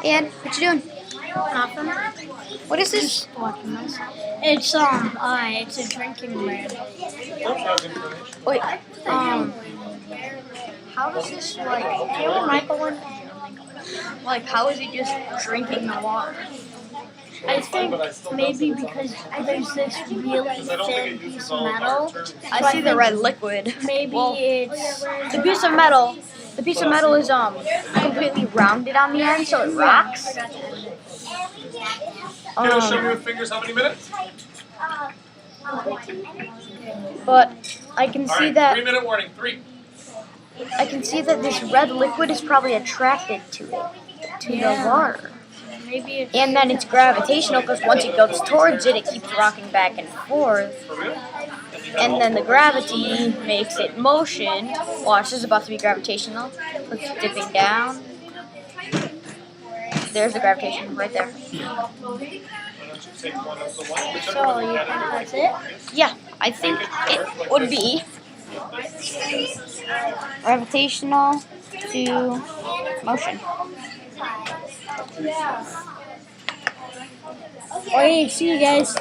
And what you doing? Nothing. What is this? Just watching this. It's a drinking brand. Wait, How does this Michael one? how is he just drinking the water? I think maybe because there's this really thin piece of metal. I see the red liquid. Maybe Well, it's the piece of metal. The piece of metal is completely rounded on the end, so it rocks. Can you show me with fingers how many minutes? But I can see that 3-minute warning. 3. I can see that this red liquid is probably attracted to the water. maybe it's And then it's gravitational because once it goes towards it, it keeps rocking back and forth. And then the gravity makes it motion. Watch, this is about to be gravitational. It's dipping down. There's the gravitation right there. so you think that's it? Yeah, I think it would be gravitational to motion. Alright, see you guys.